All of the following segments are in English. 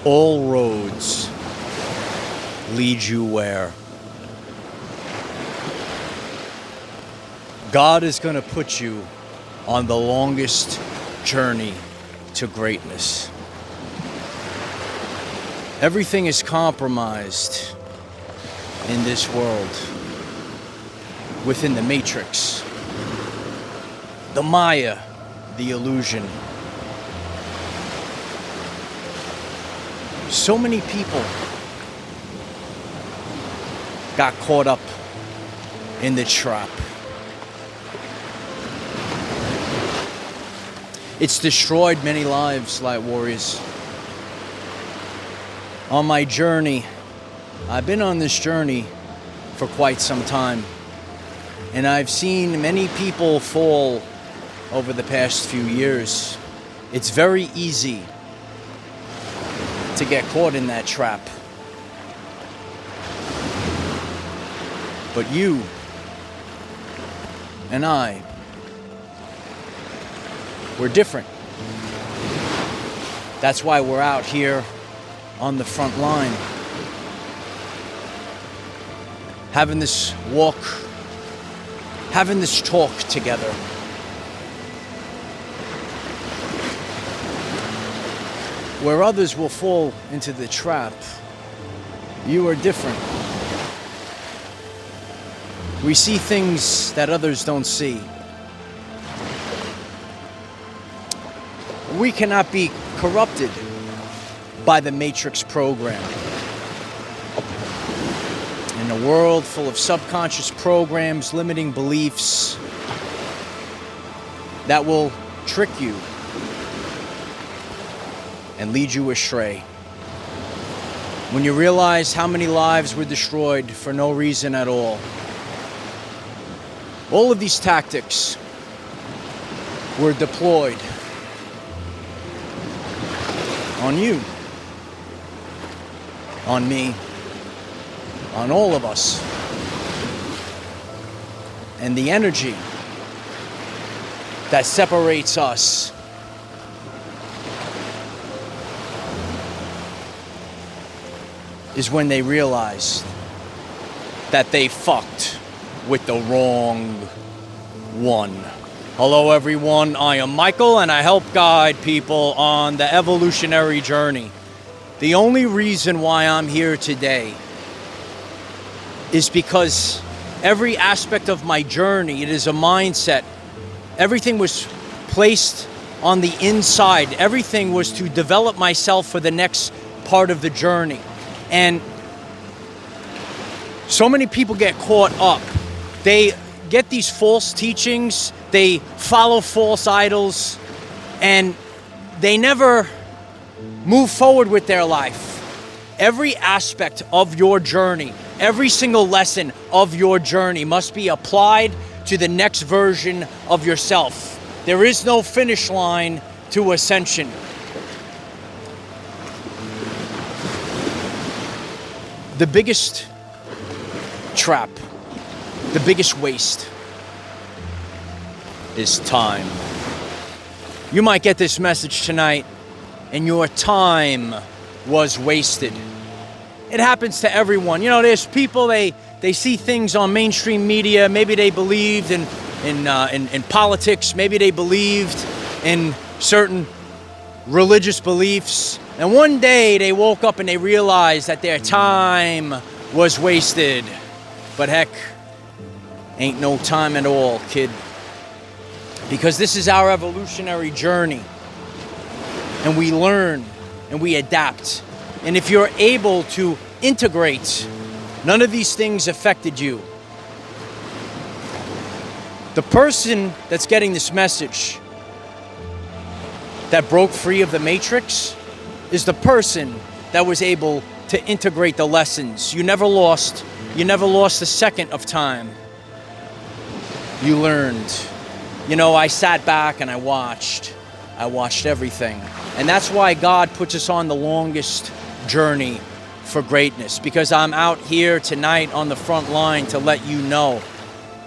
All roads lead you where? God is going to put you on the longest journey to greatness. Everything is compromised in this world, within the matrix, the Maya, the illusion. So many people got caught up in the trap. It's destroyed many lives, light warriors. On my journey, I've been on this journey for quite some time, and I've seen many people fall over the past few years. It's very easy to get caught in that trap. But you and I, we're different. That's why we're out here on the front line, having this walk, having this talk together. Where others will fall into the trap, you are different. We see things that others don't see. We cannot be corrupted by the Matrix program. In a world full of subconscious programs, limiting beliefs that will trick you and lead you astray. When you realize how many lives were destroyed for no reason at all of these tactics were deployed on you, on me, on all of us. And the energy that separates us is when they realize that they fucked with the wrong one. Hello everyone, I am Michael and I help guide people on the evolutionary journey. The only reason why I'm here today is because every aspect of my journey, it is a mindset. Everything was placed on the inside. Everything was to develop myself for the next part of the journey. And so many people get caught up. They get these false teachings, they follow false idols, and they never move forward with their life. Every aspect of your journey, every single lesson of your journey must be applied to the next version of yourself. There is no finish line to ascension. The biggest trap, the biggest waste is time. You might get this message tonight and your time was wasted. It happens to everyone. You know, there's people, they see things on mainstream media. Maybe they believed in politics. Maybe they believed in certain religious beliefs. And one day they woke up and they realized that their time was wasted. But heck, ain't no time at all, kid. Because this is our evolutionary journey. And we learn and we adapt. And if you're able to integrate, none of these things affected you. The person that's getting this message that broke free of the matrix is the person that was able to integrate the lessons. You never lost a second of time. You learned. You know, I sat back and I watched everything. And that's why God puts us on the longest journey for greatness, because I'm out here tonight on the front line to let you know.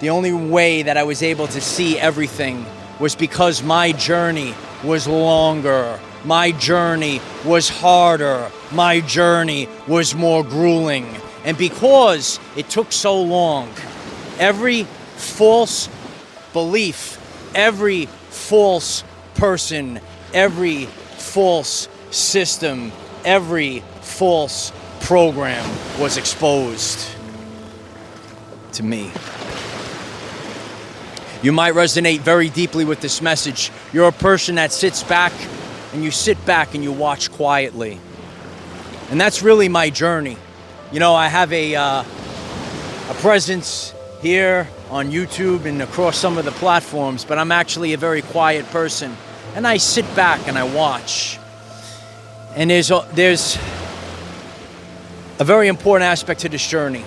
The only way that I was able to see everything was because my journey was longer My journey was harder. My journey was more grueling. And because it took so long, every false belief, every false person, every false system, every false program was exposed to me. You might resonate very deeply with this message. You're a person that sits back and you sit back and you watch quietly. And that's really my journey. You know, I have a presence here on YouTube and across some of the platforms, but I'm actually a very quiet person. And I sit back and I watch. And there's a very important aspect to this journey.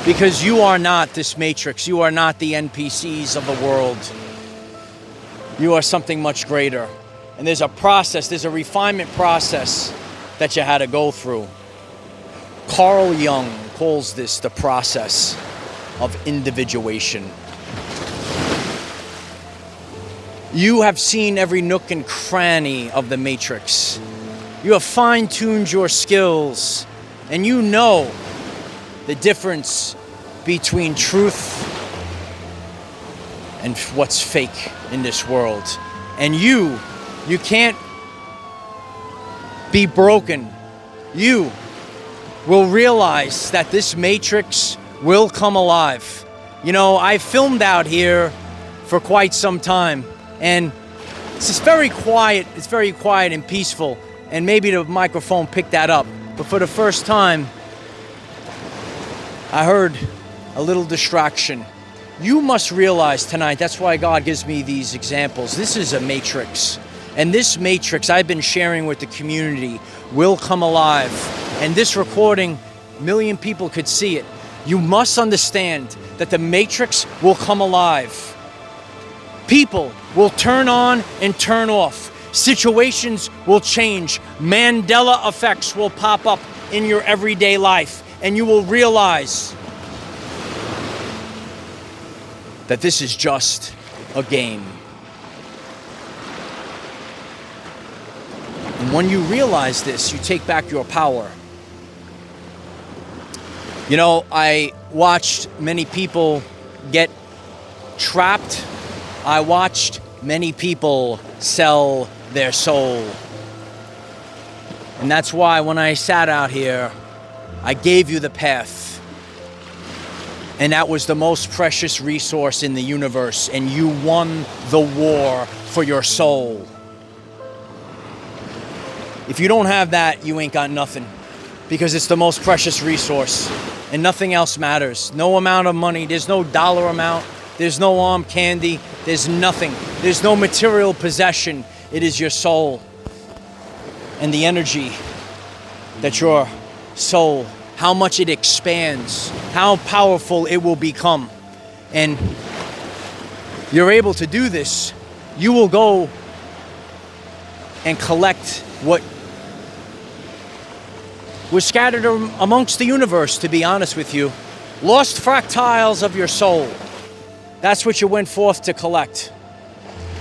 Because you are not this matrix. You are not the NPCs of the world. You are something much greater. And there's a process, there's a refinement process that you had to go through. Carl Jung calls this the process of individuation. You have seen every nook and cranny of the matrix. You have fine-tuned your skills, and you know the difference between truth and what's fake in this world. And you can't be broken. You will realize that this matrix will come alive. You know, I filmed out here for quite some time, and it's just very quiet. It's very quiet and peaceful, and maybe the microphone picked that up. But for the first time, I heard a little distraction. You must realize tonight, that's why God gives me these examples. This is a matrix. And this matrix I've been sharing with the community will come alive. And this recording, 1 million people could see it. You must understand that the matrix will come alive. People will turn on and turn off. Situations will change. Mandela effects will pop up in your everyday life. And you will realize that this is just a game. And when you realize this, you take back your power. You know, I watched many people get trapped. I watched many people sell their soul. And that's why when I sat out here, I gave you the path. And that was the most precious resource in the universe. And you won the war for your soul. If you don't have that, you ain't got nothing. Because it's the most precious resource. And nothing else matters. No amount of money. There's no dollar amount. There's no arm candy. There's nothing. There's no material possession. It is your soul. And the energy that your soul, how much it expands, how powerful it will become. And you're able to do this. You will go and collect what was scattered amongst the universe, to be honest with you. Lost fractals of your soul. That's what you went forth to collect.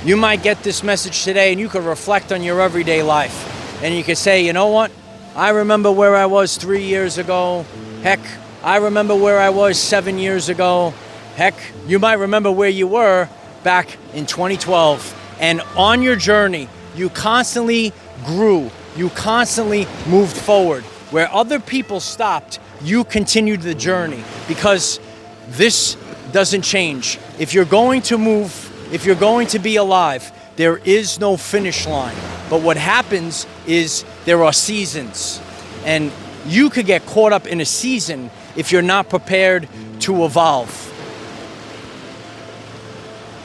You might get this message today and you could reflect on your everyday life. And you could say, you know what? I remember where I was 3 years ago. Heck, I remember where I was 7 years ago. Heck, you might remember where you were back in 2012. And on your journey, you constantly grew. You constantly moved forward. Where other people stopped, you continued the journey. Because this doesn't change. If you're going to move, if you're going to be alive, there is no finish line. But what happens is there are seasons. And you could get caught up in a season if you're not prepared to evolve.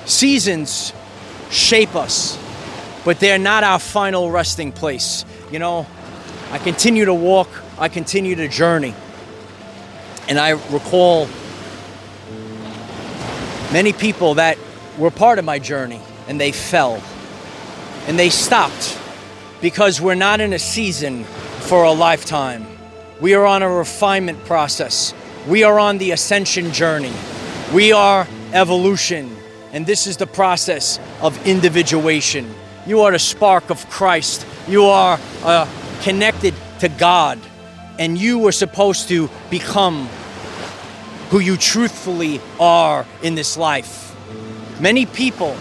Seasons shape us, but they're not our final resting place. You know, I continue to walk, I continue to journey. And I recall many people that were part of my journey and they fell and they stopped because we're not in a season for a lifetime. We are on a refinement process. We are on the ascension journey. We are evolution. And this is the process of individuation. You are the spark of Christ. You are connected to God. And you were supposed to become who you truthfully are in this life. Many people,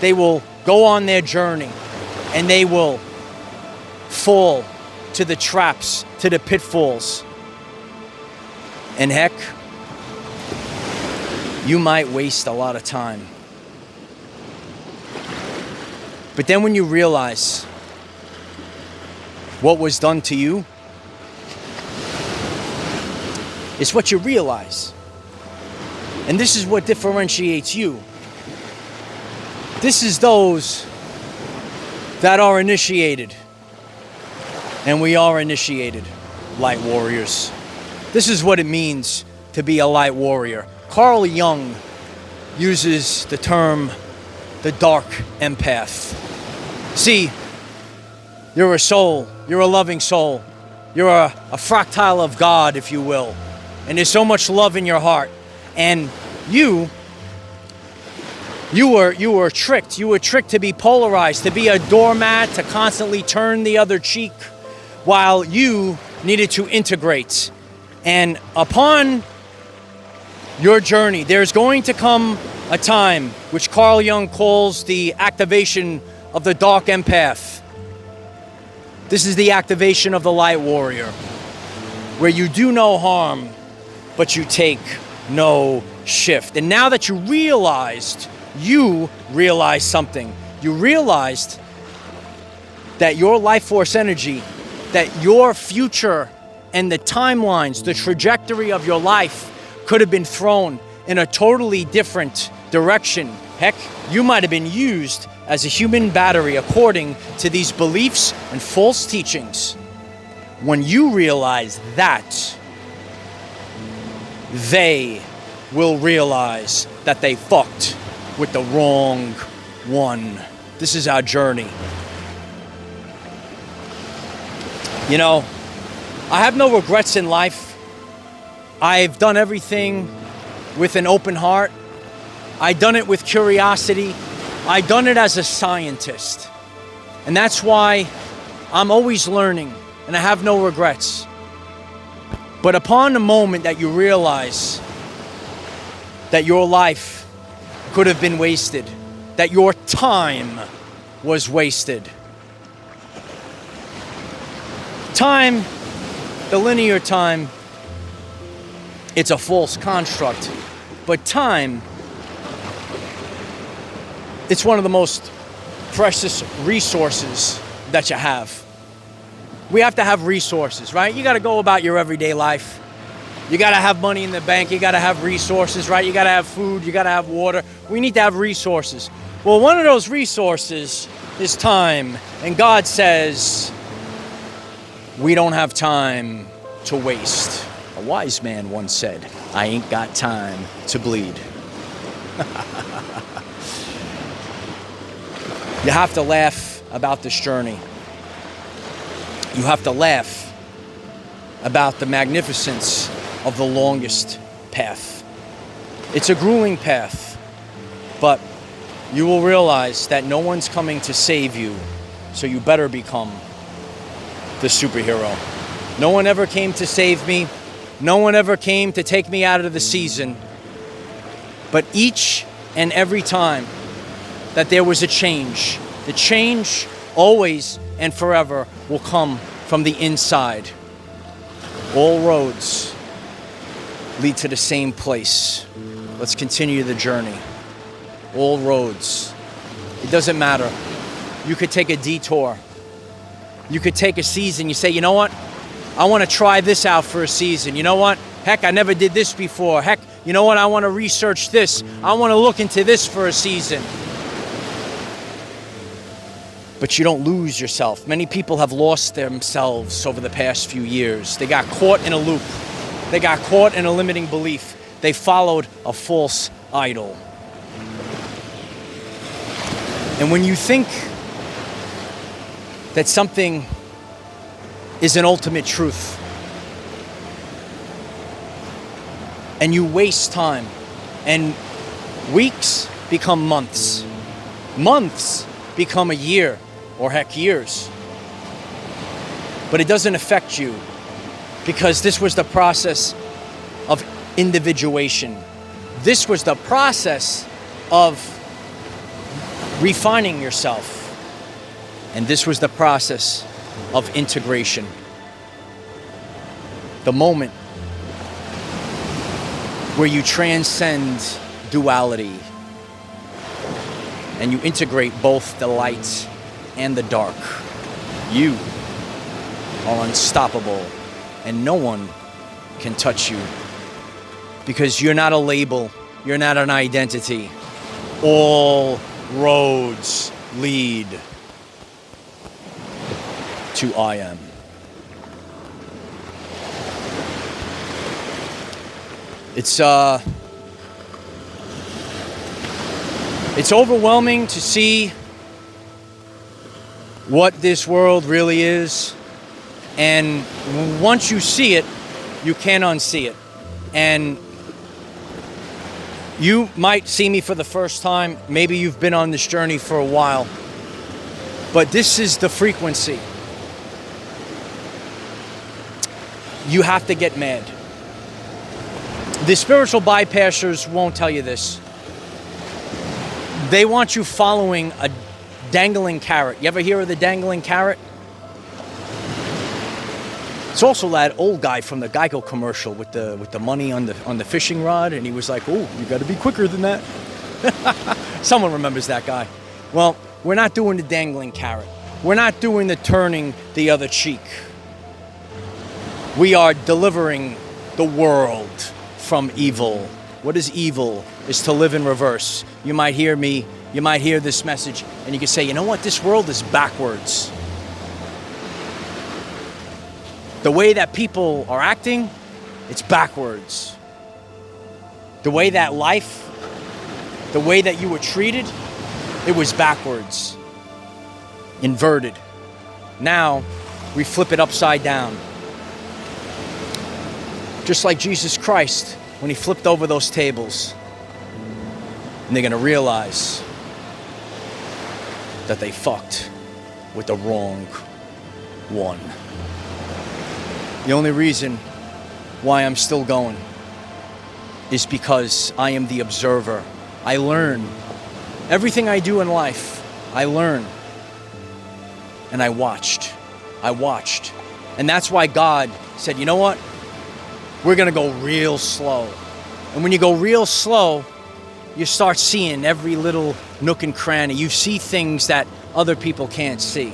they will go on their journey and they will fall to the traps, to the pitfalls. And heck, you might waste a lot of time. But then when you realize what was done to you, it's what you realize. And this is what differentiates you. This is those that are initiated. And we are initiated light warriors. This is what it means to be a light warrior. Carl Jung uses the term the dark empath. See, you're a soul, you're a loving soul, you're a fractile of God, if you will. And there's so much love in your heart. And you were tricked. You were tricked to be polarized, to be a doormat, to constantly turn the other cheek, while you needed to integrate. And upon your journey, there's going to come a time which Carl Jung calls the activation of the dark empath. This is the activation of the light warrior, where you do no harm, but you take no shift. And now that you realized something. You realized that your life force energy, that your future and the timelines, the trajectory of your life could have been thrown in a totally different direction. Heck, you might have been used as a human battery according to these beliefs and false teachings. When you realize that, they will realize that they fucked with the wrong one. This is our journey. You know, I have no regrets in life. I've done everything with an open heart. I've done it with curiosity. I've done it as a scientist. And that's why I'm always learning and I have no regrets. But upon the moment that you realize that your life could have been wasted, that your time was wasted. Time, the linear time, it's a false construct. But time, it's one of the most precious resources that you have. We have to have resources, right? You got to go about your everyday life. You got to have money in the bank. You got to have resources, right? You got to have food. You got to have water. We need to have resources. Well, one of those resources is time. And God says, we don't have time to waste. A wise man once said, I ain't got time to bleed. You have to laugh about this journey. You have to laugh about the magnificence of the longest path. It's a grueling path, but you will realize that no one's coming to save you, so you better become the superhero. No one ever came to save me. No one ever came to take me out of the season. But each and every time that there was a change, the change always and forever will come from the inside. All roads lead to the same place. Let's continue the journey. All roads. It doesn't matter. You could take a detour. You could take a season. You say, you know what? I want to try this out for a season. You know what? Heck, I never did this before. Heck, you know what? I want to research this. I want to look into this for a season. But you don't lose yourself. Many people have lost themselves over the past few years. They got caught in a loop. They got caught in a limiting belief. They followed a false idol. And when you think that something is an ultimate truth, and you waste time, and weeks become months, months become a year or heck years. But it doesn't affect you because this was the process of individuation. This was the process of refining yourself. And this was the process of integration. The moment where you transcend duality and you integrate both the light and the dark. You are unstoppable and no one can touch you because you're not a label, you're not an identity. All roads lead to I am. It's overwhelming to see what this world really is, and once you see it, you can't unsee it. And you might see me for the first time, maybe you've been on this journey for a while, but this is the frequency. You have to get mad. The spiritual bypassers won't tell you this. They want you following a dangling carrot. You ever hear of the dangling carrot? It's also that old guy from the Geico commercial with the money on the fishing rod, and he was like, "Oh, you got to be quicker than that." Someone remembers that guy. Well, we're not doing the dangling carrot. We're not doing the turning the other cheek. We are delivering the world from evil. What is evil? Is to live in reverse. You might hear me, you might hear this message, and you can say, you know what, this world is backwards. The way that people are acting, it's backwards. The way that life, the way that you were treated, it was backwards. Inverted. Now, we flip it upside down. Just like Jesus Christ, when he flipped over those tables. And they're going to realize that they fucked with the wrong one. The only reason why I'm still going is because I am the observer. I learn. Everything I do in life, I learn. And I watched. And that's why God said, you know what? We're going to go real slow. And when you go real slow, you start seeing every little nook and cranny. You see things that other people can't see.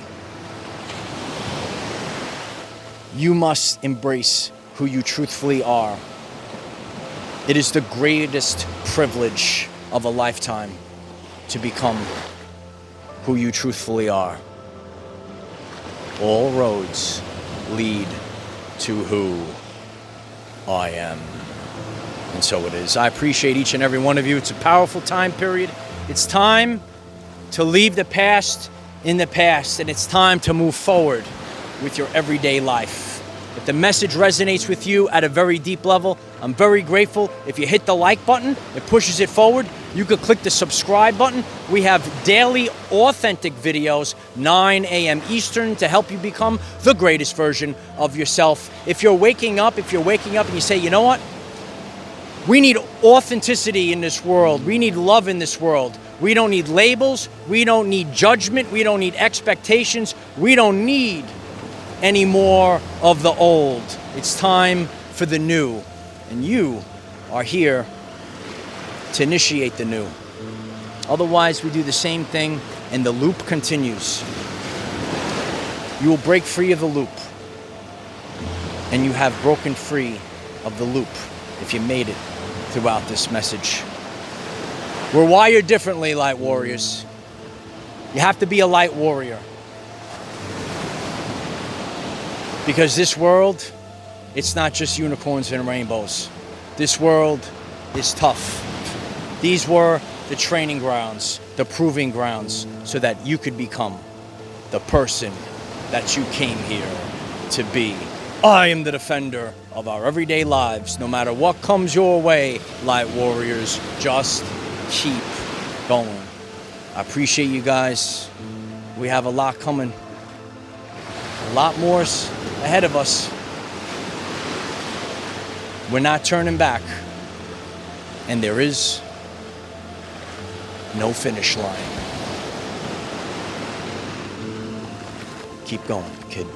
You must embrace who you truthfully are. It is the greatest privilege of a lifetime to become who you truthfully are. All roads lead to who I am. And so it is. I appreciate each and every one of you. It's a powerful time period. It's time to leave the past in the past, and it's time to move forward with your everyday life. If the message resonates with you at a very deep level, I'm very grateful. If you hit the like button, it pushes it forward. You could click the subscribe button. We have daily authentic videos, 9 a.m. Eastern, to help you become the greatest version of yourself. If you're waking up and you say, you know what? We need authenticity in this world. We need love in this world. We don't need labels. We don't need judgment. We don't need expectations. We don't need any more of the old. It's time for the new. And you are here to initiate the new. Otherwise, we do the same thing and the loop continues. You will break free of the loop. And you have broken free of the loop if you made it throughout this message. We're wired differently, light warriors. You have to be a light warrior. Because this world, it's not just unicorns and rainbows. This world is tough. These were the training grounds, the proving grounds, so that you could become the person that you came here to be. I am the defender of our everyday lives. No matter what comes your way, light warriors, just keep going. I appreciate you guys. We have a lot coming. A lot more's ahead of us. We're not turning back. And there is no finish line. Keep going, kid.